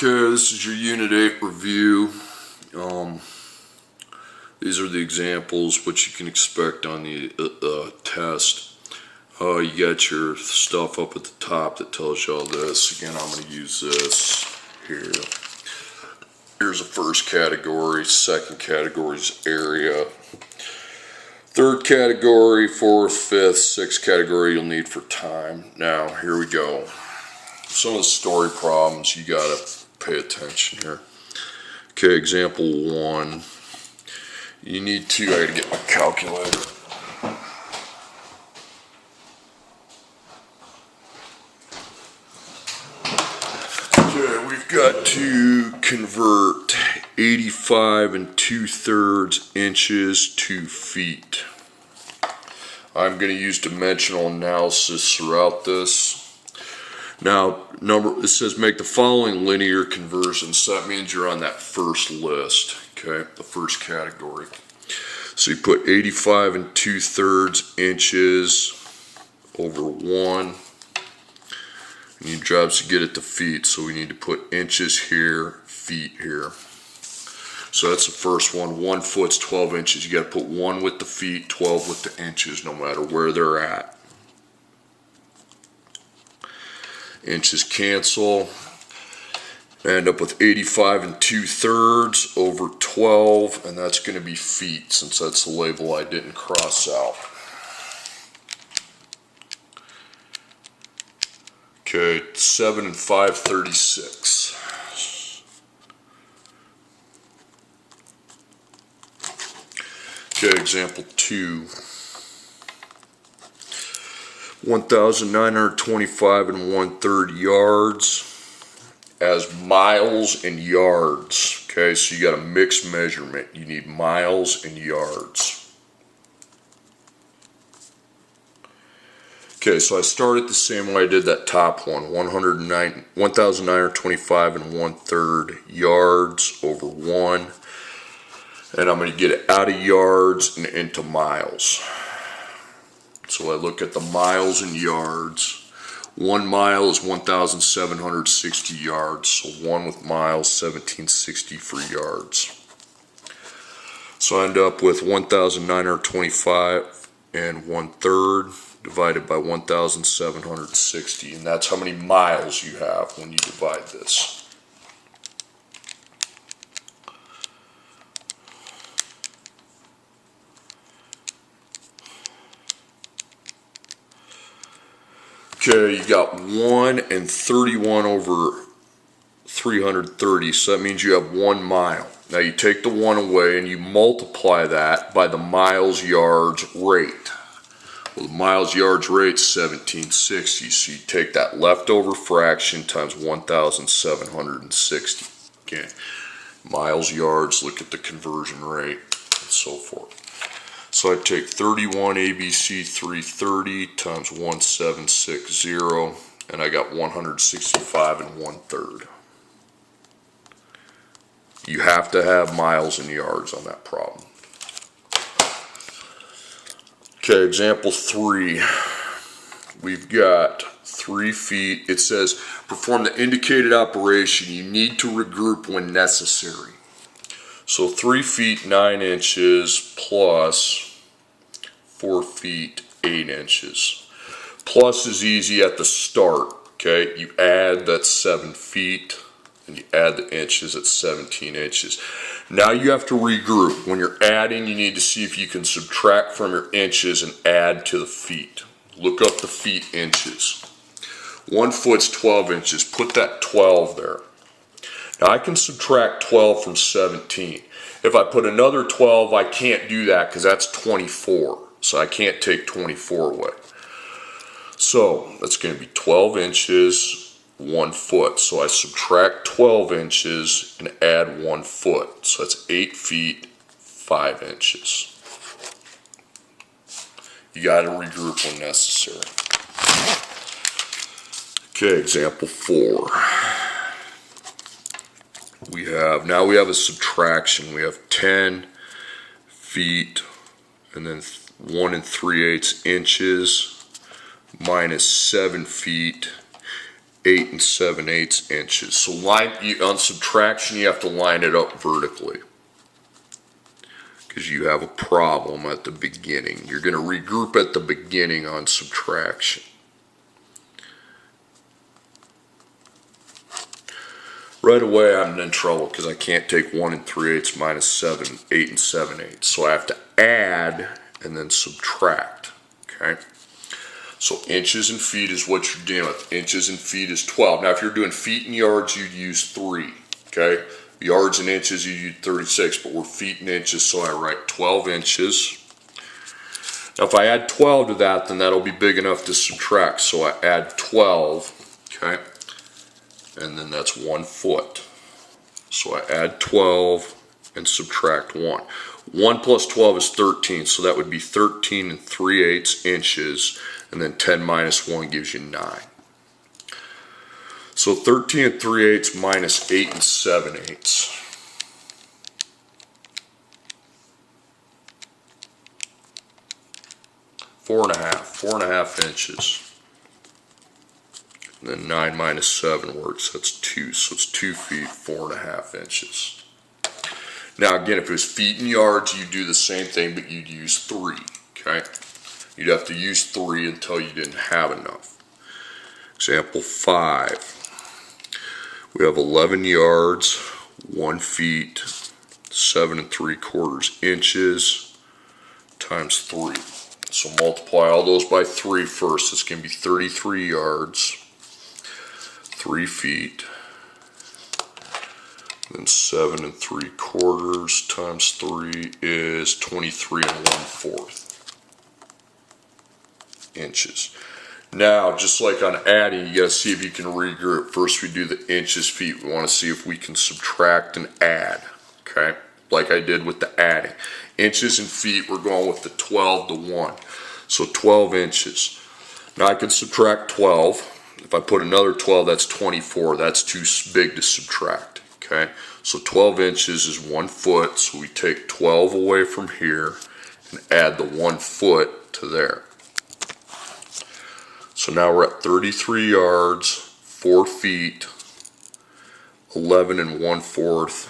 Okay, this is your Unit 8 review. These are the examples, what you can expect on the test. You got your stuff up at the top that tells you all this. Again, I'm going to use this here. Here's the first category, second category is area. Third category, fourth, fifth, sixth category you'll need for time. Now, here we go. Some of the story problems you gotta pay attention here. Okay, example 1. You need to, I gotta get my calculator. Okay, we've got to convert 85 2/3 inches to feet. I'm going to use dimensional analysis throughout this. Now, it says make the following linear conversions. So that means you're on that first list, okay, the first category. So you put 85 2/3 inches over 1. And your job is to get it to feet, so we need to put inches here, feet here. So that's the first one. 1 foot's 12 inches. You got to put 1 with the feet, 12 with the inches, no matter where they're at. Inches cancel. End up with 85 2/3 over 12, and that's going to be feet, since that's the label I didn't cross out. Okay, 7 5/36. Okay, example 2. 1,925 1/3 yards as miles and yards. Okay, so you got a mixed measurement. You need miles and yards. Okay, so I started the same way I did that top one. 1,925 1/3 yards over 1. And I'm going to get it out of yards and into miles. So I look at the miles and yards. 1 mile is 1,760 yards. So 1 with miles, 1,760 for yards. So I end up with 1,925 1/3 divided by 1,760. And that's how many miles you have when you divide this. Okay, you got 1 and 31 over 330, so that means you have 1 mile. Now you take the 1 away and you multiply that by the miles yards rate. Well, the miles yards rate is 1760, so you take that leftover fraction times 1,760. Okay, miles yards, look at the conversion rate, and so forth. So I take 31 ABC 330 times 1760, and I got 165 1/3. You have to have miles and yards on that problem. Okay, example 3. We've got 3 feet. It says perform the indicated operation. You need to regroup when necessary. So 3 feet 9 inches plus 4 feet 8 inches. Plus is easy at the start. Okay, you add that 7 feet and you add the inches at 17 inches. Now you have to regroup. When you're adding, you need to see if you can subtract from your inches and add to the feet. Look up the feet inches. 1 foot's 12 inches. Put that 12 there. Now I can subtract 12 from 17. If I put another 12, I can't do that because that's 24. So I can't take 24 away. So that's going to be 12 inches, 1 foot. So I subtract 12 inches and add 1 foot. So that's 8 feet, 5 inches. You got to regroup when necessary. Okay, example 4. Now we have a subtraction. We have 10 feet and then 1 3/8 inches minus 7 feet 8 7/8 inches. So on subtraction, you have to line it up vertically, because you have a problem at the beginning. You're going to regroup at the beginning on subtraction. Right away I'm in trouble because I can't take 1 3/8 minus 7, 8 7/8. So I have to add and then subtract. Okay? So inches and feet is what you're dealing with. Inches and feet is 12. Now if you're doing feet and yards, you'd use 3. Okay? Yards and inches, you use 36, but we're feet and inches, so I write 12 inches. Now if I add 12 to that, then that'll be big enough to subtract. So I add 12, okay? And then that's 1 foot. So I add 12 and subtract 1. 1 plus 12 is 13, so that would be 13 3/8 inches, and then 10 minus 1 gives you 9. So 13 3/8 minus 8 7/8. 4.5 inches. And then 9 minus 7 works, that's 2, so it's 2 feet, 4.5 inches. Now again, if it was feet and yards, you'd do the same thing, but you'd use 3, okay? You'd have to use 3 until you didn't have enough. Example 5. We have 11 yards, 1 feet, 7 3/4 inches times 3. So multiply all those by 3 first. This can be 33 yards, 3 feet, then 7 3/4 times 3 is 23 1/4 inches. Now, just like on adding, you gotta see if you can regroup. First we do the inches, feet. We wanna see if we can subtract and add, okay? Like I did with the adding. Inches and feet, we're going with the 12 to 1. So 12 inches. Now I can subtract 12. If I put another 12, that's 24. That's too big to subtract, okay? So 12 inches is 1 foot, so we take 12 away from here and add the 1 foot to there. So now we're at 33 yards, 4 feet, 11 1/4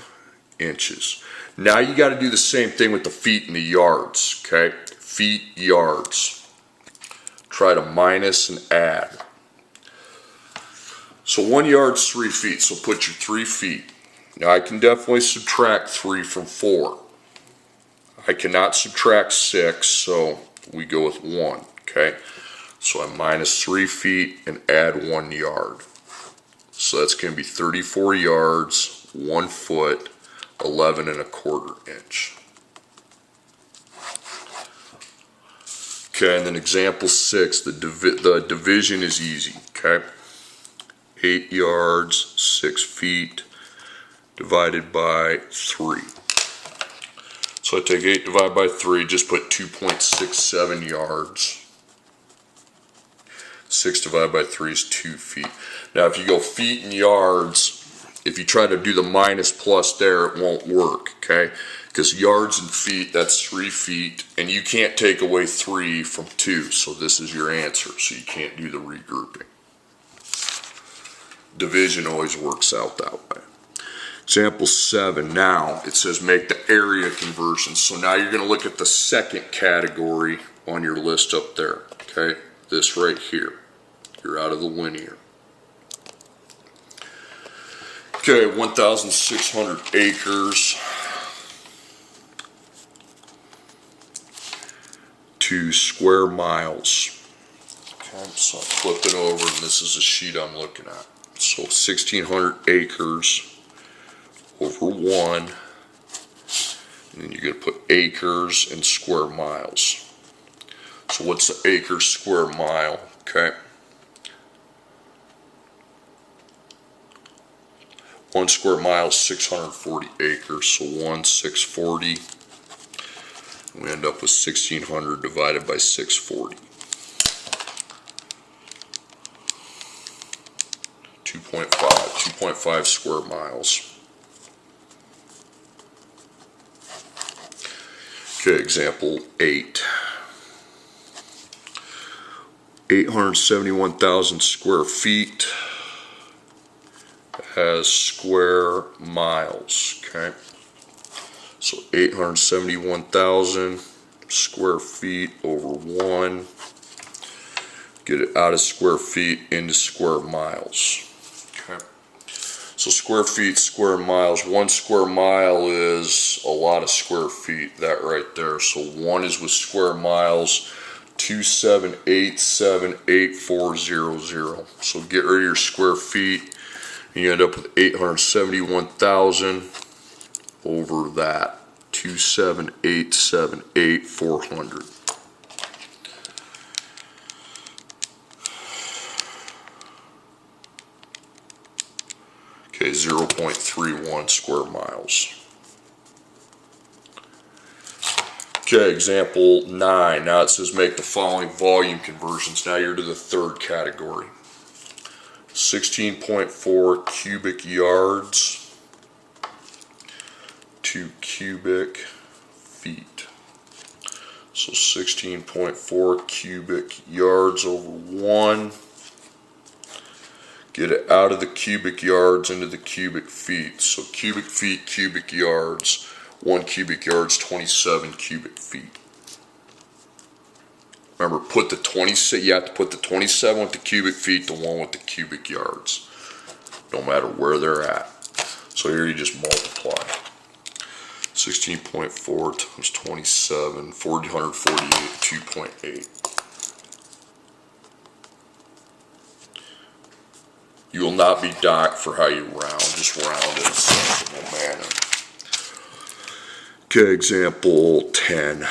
inches. Now you got to do the same thing with the feet and the yards, okay? Feet, yards. Try to minus and add. So 1 yard's 3 feet, so put your 3 feet. Now I can definitely subtract 3 from 4. I cannot subtract 6, so we go with 1, okay? So I minus 3 feet and add 1 yard. So that's going to be 34 yards, 1 foot, 11 1/4 inch. Okay, and then example 6, the division is easy, okay? 8 yards, 6 feet, divided by 3. So I take 8 divided by 3, just put 2.67 yards. 6 divided by 3 is 2 feet. Now if you go feet and yards, if you try to do the minus plus there, it won't work, okay? Because yards and feet, that's 3 feet, and you can't take away 3 from 2, so this is your answer, so you can't do the regrouping. Division always works out that way. Example 7, now it says make the area conversion. So now you're going to look at the second category on your list up there, okay? This right here. You're out of the linear. Okay, 1,600 acres to square miles. Okay, so I flip it over, and this is the sheet I'm looking at. So 1,600 acres over 1, and then you're going to put acres and square miles. So what's the acre square mile? Okay. 1 square mile is 640 acres, so 1,640. We end up with 1,600 divided by 640. 2.5 square miles. Okay, example 8. 871,000 square feet has square miles. Okay, so 871,000 square feet over 1. Get it out of square feet into square miles. Okay, so square feet, square miles. 1 square mile is a lot of square feet, that right there. So 1 is with square miles, 27878,400. So get rid of your square feet, and you end up with 871,000 over that, 27878,400. Okay, 0.31 square miles. Okay, example 9. Now it says make the following volume conversions. Now you're to the third category. 16.4 cubic yards to cubic feet. So 16.4 cubic yards over 1. Get it out of the cubic yards into the cubic feet. So cubic feet, cubic yards. 1 cubic yard is 27 cubic feet. Remember, put the 26. You have to put the 27 with the cubic feet, the 1 with the cubic yards, no matter where they're at. So here you just multiply. 16.4 times 27, 448, 2.8. You will not be docked for how you round. Just round in a sensible manner. Okay, example 10.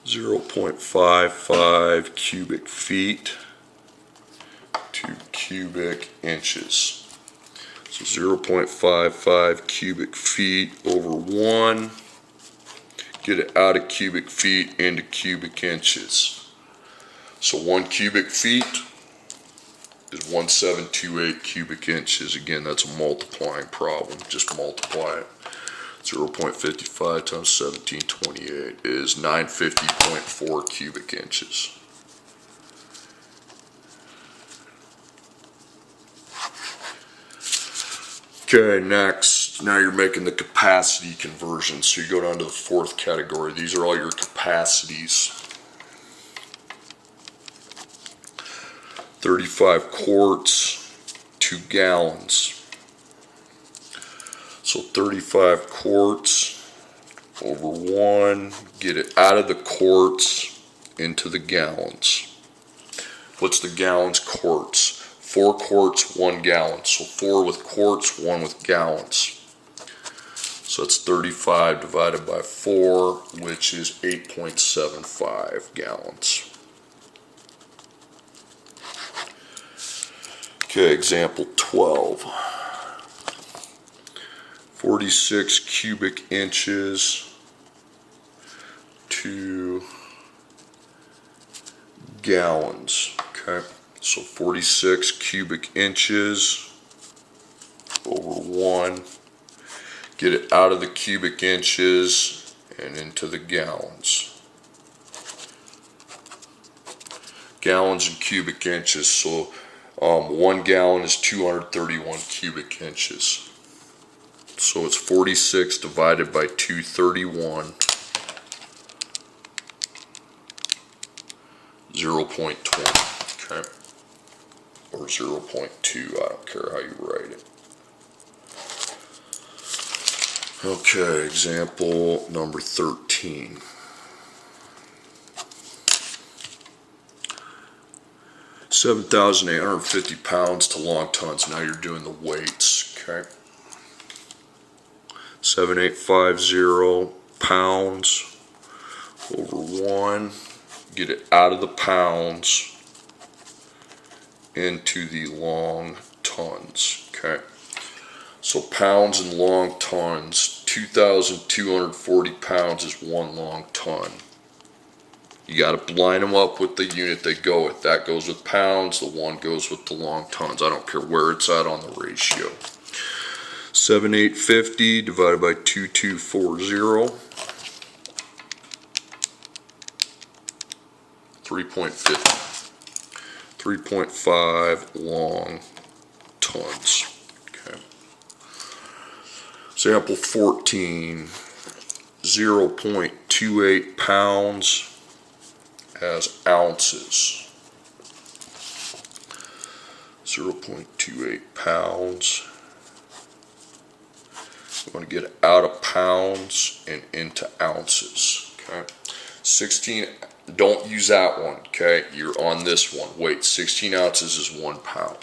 0.55 cubic feet to cubic inches. So 0.55 cubic feet over 1. Get it out of cubic feet into cubic inches. So 1 cubic feet is 1728 cubic inches. Again, that's a multiplying problem. Just multiply it. 0.55 times 1728 is 950.4 cubic inches. Okay, next, now you're making the capacity conversion. So you go down to the fourth category. These are all your capacities. 35 quarts to gallons. So 35 quarts over 1, get it out of the quarts into the gallons. What's the gallons? Quarts. 4 quarts, 1 gallon. So 4 with quarts, 1 with gallons. So that's 35 divided by 4, which is 8.75 gallons. Okay, example 12. 46 cubic inches to gallons. Okay, so 46 cubic inches over 1. Get it out of the cubic inches and into the gallons. Gallons and cubic inches. So 1 gallon is 231 cubic inches. So it's 46 divided by 231, 0.20, okay? Or 0.2, I don't care how you write it. Okay, example number 13. £7,850 to long tons. Now you're doing the weights, okay? 7,850 pounds over 1. Get it out of the pounds into the long tons, okay? So pounds and long tons, 2,240 pounds is 1 long ton. You got to line them up with the unit they go with. That goes with pounds, the 1 goes with the long tons. I don't care where it's at on the ratio. 7,850 divided by 2,240, 3.50. 3.5 long tons. Okay. Example 14, 0.28 pounds as ounces. 0.28 pounds. We want to get out of pounds and into ounces. Okay. 16, don't use that one. Okay. You're on this one. Wait, 16 ounces is 1 pound.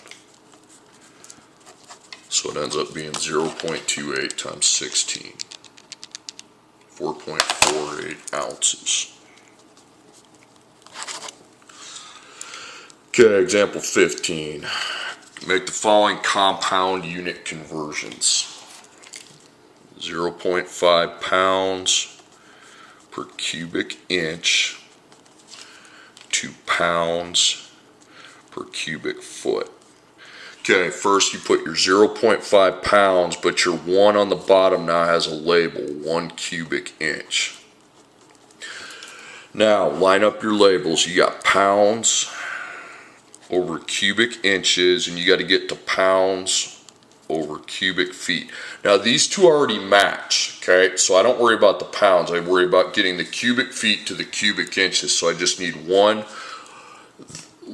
So it ends up being 0.28 times 16. 4.48 ounces. Okay, example 15. Make the following compound unit conversions. 0.5 pounds per cubic inch to pounds per cubic foot. Okay, first you put your 0.5 pounds, but your 1 on the bottom now has a label, 1 cubic inch. Now, line up your labels. You got pounds over cubic inches, and you got to get to pounds over cubic feet. Now, these two already match, okay? So I don't worry about the pounds. I worry about getting the cubic feet to the cubic inches. So I just need one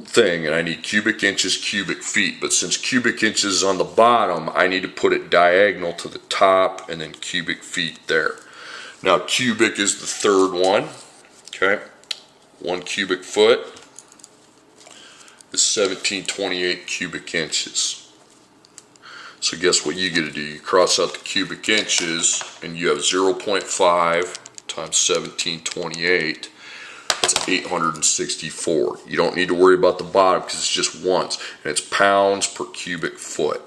thing, and I need cubic inches, cubic feet. But since cubic inches is on the bottom, I need to put it diagonal to the top and then cubic feet there. Now cubic is the third one. Okay, 1 cubic foot is 1728 cubic inches. So guess what you get to do? You cross out the cubic inches and you have 0.5 times 1728. It's 864. You don't need to worry about the bottom because it's just ones. And it's pounds per cubic foot.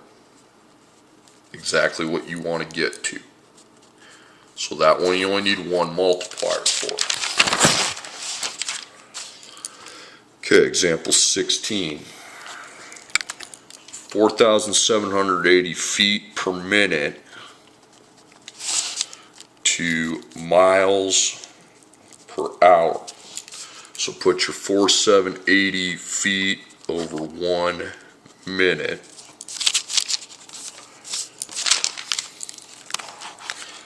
Exactly what you want to get to. So that one you only need one multiplier for. Okay, example 16. 4,780 feet per minute to miles per hour. So put your 4,780 feet over 1 minute.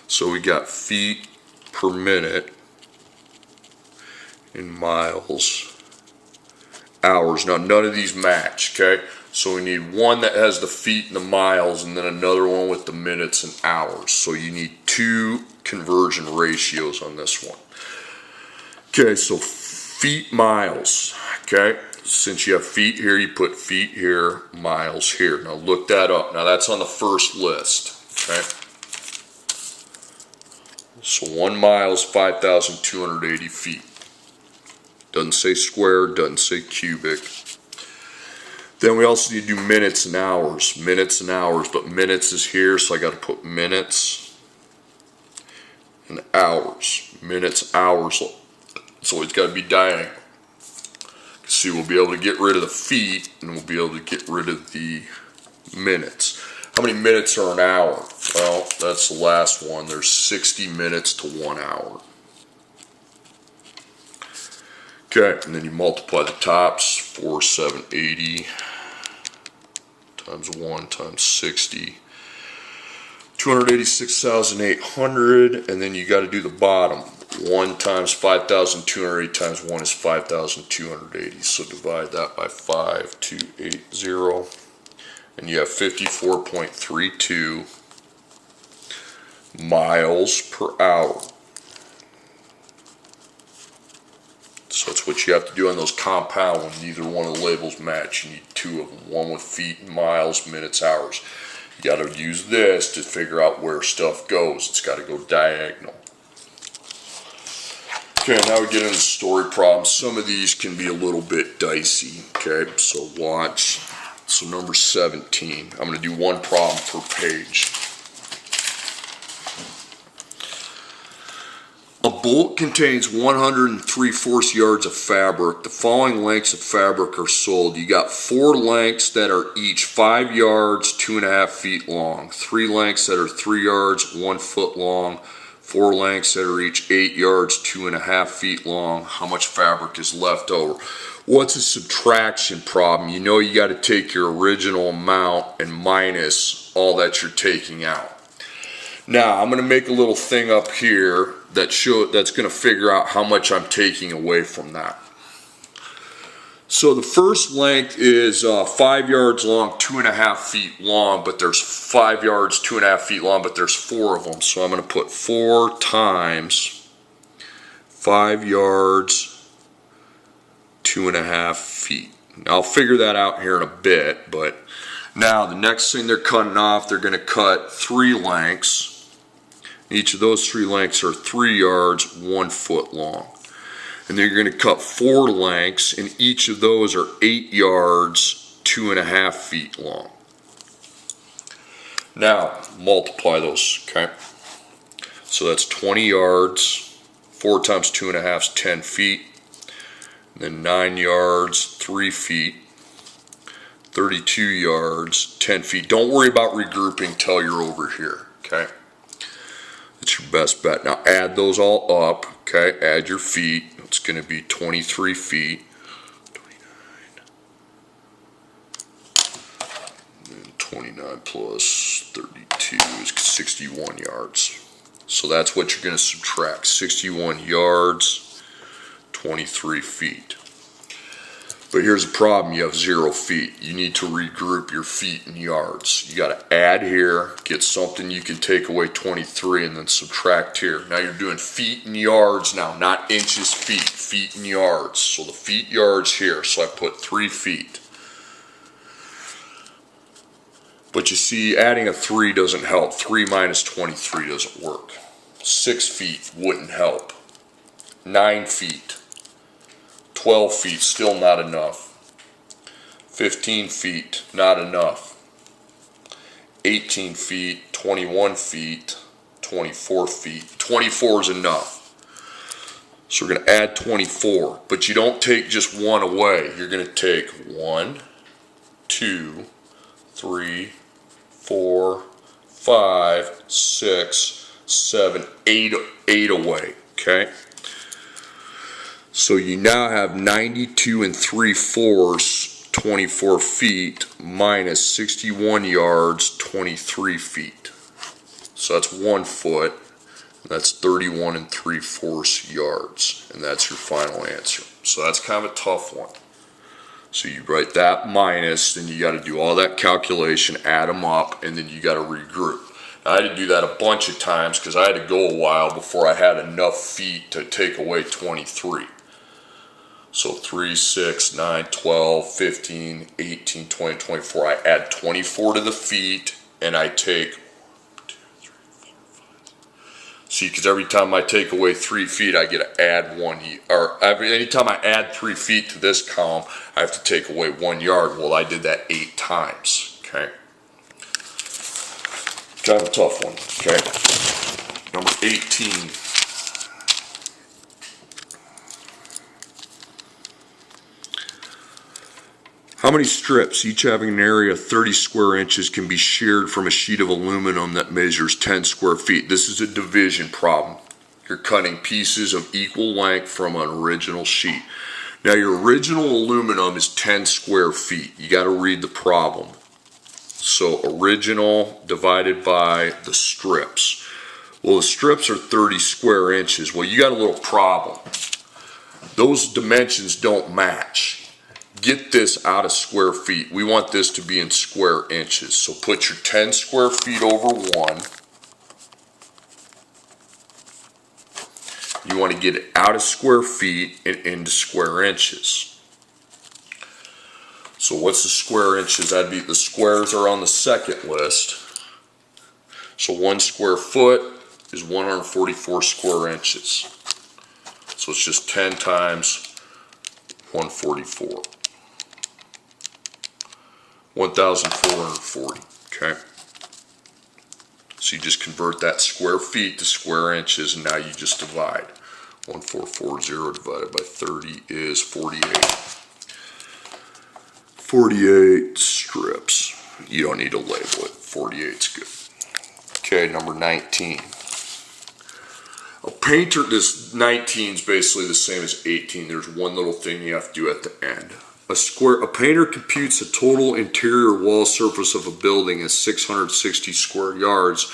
So we got feet per minute in miles, hours. Now none of these match, okay? So we need one that has the feet and the miles, and then another one with the minutes and hours. So you need 2 conversion ratios on this one. Okay, so feet, miles, okay? Since you have feet here, you put feet here, miles here. Now look that up. Now that's on the first list, okay? So 1 mile is 5,280 feet. Doesn't say square, doesn't say cubic. Then we also need to do minutes and hours. Minutes and hours, but minutes is here, so I got to put minutes and hours. Minutes, hours. So it's got to be diagonal. See, we'll be able to get rid of the feet, and we'll be able to get rid of the minutes. How many minutes are an hour? Well, that's the last one. There's 60 minutes to 1 hour. Okay, and then you multiply the tops. 4,780 times 1 times 60. 286,800, and then you got to do the bottom. 1 times 5,280 times 1 is 5,280. So divide that by 5,280. And you have 54.32 miles per hour. So that's what you have to do on those compound when neither one of the labels match. You need 2 of them, one with feet and miles, minutes, hours. You got to use this to figure out where stuff goes. It's got to go diagonal. Okay, now we get into story problems. Some of these can be a little bit dicey. Okay, so watch. So number 17. I'm going to do 1 problem per page. A bolt contains 103/4 yards of fabric. The following lengths of fabric are sold. You got 4 lengths that are each 5 yards, 2.5 feet long. 3 lengths that are 3 yards, 1 foot long. 4 lengths that are each 8 yards, 2.5 feet long. How much fabric is left over? What's a subtraction problem? You know you got to take your original amount and minus all that you're taking out. Now I'm going to make a little thing up here that's going to figure out how much I'm taking away from that. So the first length is 5 yards long, 2.5 feet long, but there's 5 yards, 2.5 feet long, but there's 4 of them. So I'm going to put 4 times 5 yards, 2.5 feet. Now I'll figure that out here in a bit, but now the next thing they're cutting off, they're going to cut 3 lengths. Each of those 3 lengths are 3 yards, 1 foot long. And then you're going to cut 4 lengths, and each of those are 8 yards, 2.5 feet long. Now, multiply those, okay? So that's 20 yards, 4 times 2.5 is 10 feet, and then 9 yards, 3 feet, 32 yards, 10 feet. Don't worry about regrouping till you're over here, okay? That's your best bet. Now add those all up, okay? Add your feet. It's going to be 23 feet. 29 plus 32 is 61 yards. So that's what you're going to subtract. 61 yards, 23 feet. But here's the problem, you have 0 feet. You need to regroup your feet and yards. You got to add here, get something you can take away 23, and then subtract here. Now you're doing feet and yards now, not inches, feet and yards. So the feet, yards here, so I put 3 feet. But you see, adding a 3 doesn't help. 3 minus 23 doesn't work. 6 feet wouldn't help. 9 feet. 12 feet, still not enough. 15 feet, not enough. 18 feet, 21 feet, 24 feet. 24 is enough. So we're going to add 24, but you don't take just 1 away. You're going to take 1, 2, 3, 4, 5, 6, 7, 8 away, okay? So you now have 92 3/4, 24 feet, minus 61 yards, 23 feet. So that's 1 foot, and that's 31 3/4 yards, and that's your final answer. So that's kind of a tough one. So you write that minus, then you got to do all that calculation, add them up, and then you got to regroup. Now, I had to do that a bunch of times because I had to go a while before I had enough feet to take away 23. So 3, 6, 9, 12, 15, 18, 20, 24. I add 24 to the feet, and I take 1, 2, 3, 4, 5. See, because every time I take away 3 feet, I get to add 1. Or anytime I add 3 feet to this column, I have to take away 1 yard. Well, I did that 8 times. Okay. Kind of a tough one. Okay. Number 18. How many strips, each having an area of 30 square inches, can be sheared from a sheet of aluminum that measures 10 square feet? This is a division problem. You're cutting pieces of equal length from an original sheet. Now your original aluminum is 10 square feet. You got to read the problem. So original divided by the strips. Well, the strips are 30 square inches. Well, you got a little problem. Those dimensions don't match. Get this out of square feet. We want this to be in square inches. So put your 10 square feet over 1. You want to get it out of square feet and into square inches. So what's the square inches? That'd be, the squares are on the second list. So 1 square foot is 144 square inches. So it's just 10 times 144. 1,440, okay? So you just convert that square feet to square inches, and now you just divide. 1,440 divided by 30 is 48. 48 strips. You don't need to label it. 48's good. Okay, number 19. A painter, this 19 is basically the same as 18. There's one little thing you have to do at the end. A painter computes the total interior wall surface of a building as 660 square yards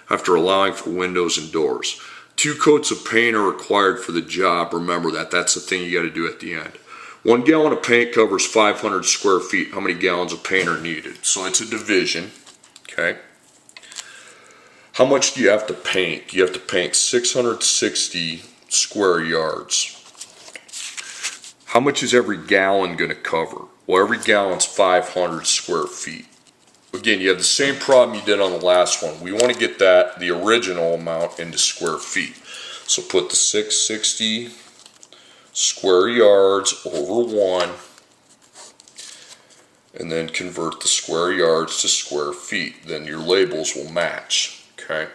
after allowing for windows and doors. 2 coats of paint are required for the job. Remember that. That's the thing you got to do at the end. 1 gallon of paint covers 500 square feet. How many gallons of paint are needed? So it's a division. Okay. How much do you have to paint? You have to paint 660 square yards. How much is every gallon going to cover? Well, every gallon's 500 square feet. Again, you have the same problem you did on the last one. We want to get that, the original amount, into square feet. So put the 660 square yards over 1, and then convert the square yards to square feet. Then your labels will match. Okay,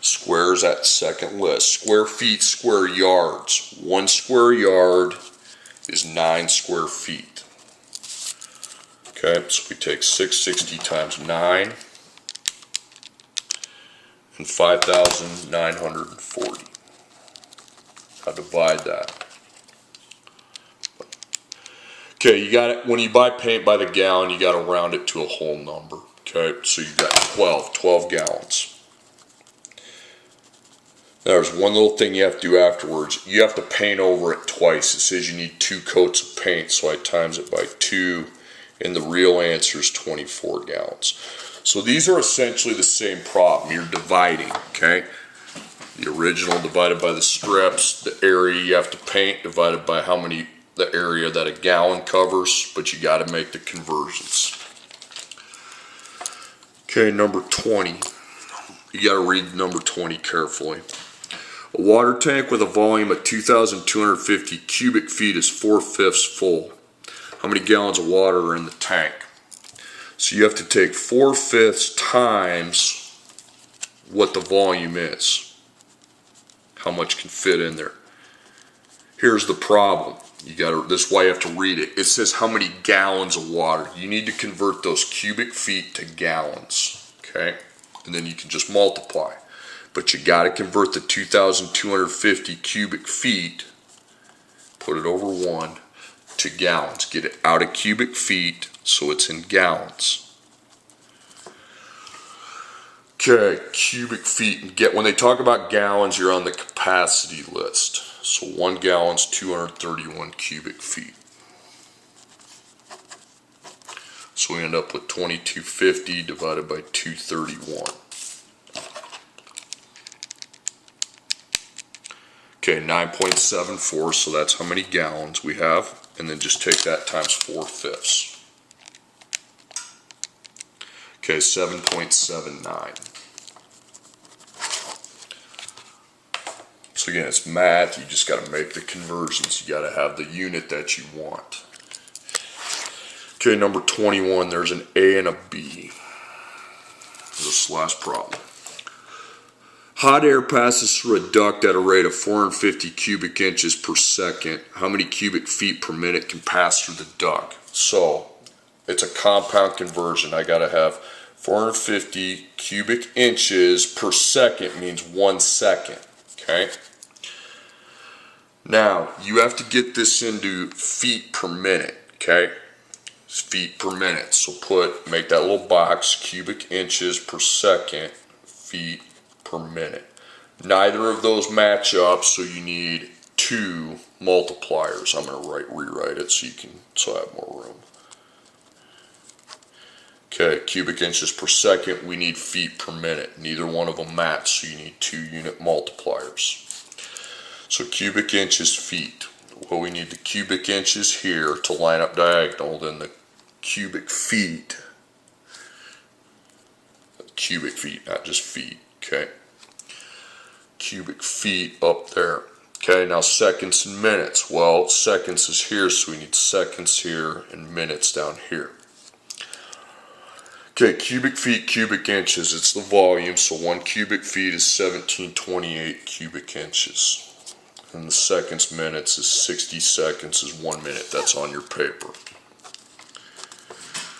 squares at second list. Square feet, square yards. 1 square yard is 9 square feet. Okay, so we take 660 times 9 and 5,940. I'll divide that. Okay, you got it. When you buy paint by the gallon, you got to round it to a whole number. Okay, so you got 12 gallons. There's one little thing you have to do afterwards. You have to paint over it twice. It says you need 2 coats of paint, so I times it by 2, and the real answer is 24 gallons. So these are essentially the same problem. You're dividing, okay? The original divided by the strips, the area you have to paint divided by the area that a gallon covers, but you got to make the conversions. Okay, number 20. You got to read number 20 carefully. A water tank with a volume of 2,250 cubic feet is 4/5 full. How many gallons of water are in the tank? So you have to take 4/5 times what the volume is. How much can fit in there? Here's the problem. This is why you have to read it. It says how many gallons of water. You need to convert those cubic feet to gallons. Okay? And then you can just multiply. But you got to convert the 2,250 cubic feet, put it over 1, to gallons. Get it out of cubic feet so it's in gallons. Okay, cubic feet. When they talk about gallons, you're on the capacity list. So 1 gallon's 231 cubic feet. So we end up with 2,250 divided by 231. Okay, 9.74, so that's how many gallons we have. And then just take that times 4/5. Okay, 7.79. So again, it's math. You just got to make the conversions. You got to have the unit that you want. Okay, number 21, there's an A and a B. This last problem. Hot air passes through a duct at a rate of 450 cubic inches per second. How many cubic feet per minute can pass through the duct? So, it's a compound conversion. I got to have 450 cubic inches per second means 1 second. Okay? Now, you have to get this into feet per minute. Okay? It's feet per minute. So make that little box, cubic inches per second, feet per minute. Neither of those match up, so you need 2 multipliers. I'm going to rewrite it so I have more room. Okay, cubic inches per second, we need feet per minute. Neither one of them match, so you need 2 unit multipliers. So cubic inches, feet. Well, we need the cubic inches here to line up diagonal, then the cubic feet, not just feet, okay? Cubic feet up there. Okay, now seconds and minutes. Well, seconds is here, so we need seconds here and minutes down here. Okay, cubic feet, cubic inches, it's the volume, so 1 cubic feet is 1728 cubic inches. And the seconds, minutes is 60 seconds is 1 minute. That's on your paper.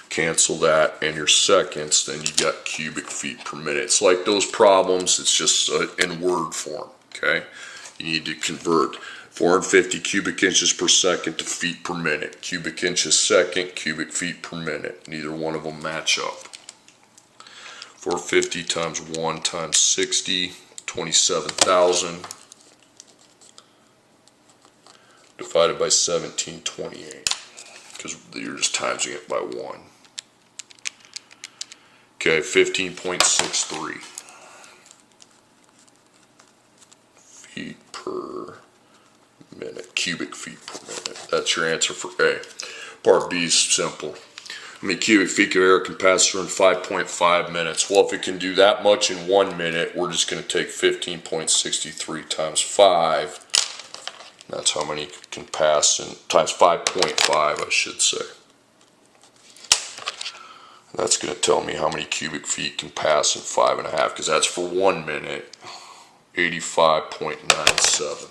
Cancel that and your seconds, then you got cubic feet per minute. It's like those problems, it's just in word form. Okay, you need to convert 450 cubic inches per second to feet per minute. Cubic inches second, cubic feet per minute. Neither one of them match up. 450 times 1 times 60, 27,000 divided by 1728, because you're just timesing it by 1. Okay, 15.63 feet per minute, cubic feet per minute. That's your answer for A. Part B is simple. How many cubic feet of air can pass through in 5.5 minutes? Well, if it can do that much in 1 minute, we're just going to take 15.63 times 5. That's how many can pass in, times 5.5, I should say. That's going to tell me how many cubic feet can pass in 5.5, because that's for 1 minute, 85.97.